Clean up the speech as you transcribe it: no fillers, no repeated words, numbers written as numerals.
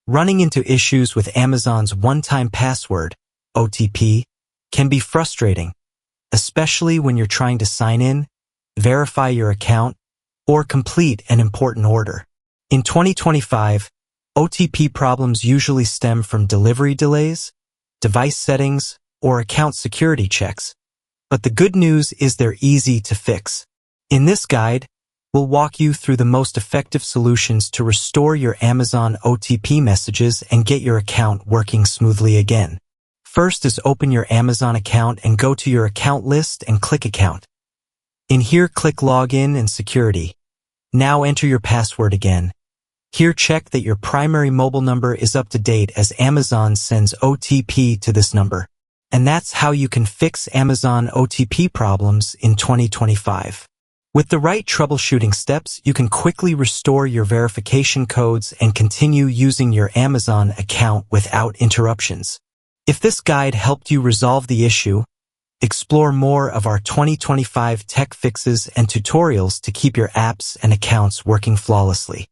Running into issues with Amazon's one-time password, OTP, can be frustrating, especially when you're trying to sign in, verify your account, or complete an important order. In 2025, OTP problems usually stem from delivery delays, device settings, or account security checks. But the good news is they're easy to fix. In this guide, we'll walk you through the most effective solutions to restore your Amazon OTP messages and get your account working smoothly again. First is open your Amazon account and go to your account list and click Account. In here, click Login and Security. Now enter your password again. Here, check that your primary mobile number is up to date as Amazon sends OTP to this number. And that's how you can fix Amazon OTP problems in 2025. With the right troubleshooting steps, you can quickly restore your verification codes and continue using your Amazon account without interruptions. If this guide helped you resolve the issue, explore more of our 2025 tech fixes and tutorials to keep your apps and accounts working flawlessly.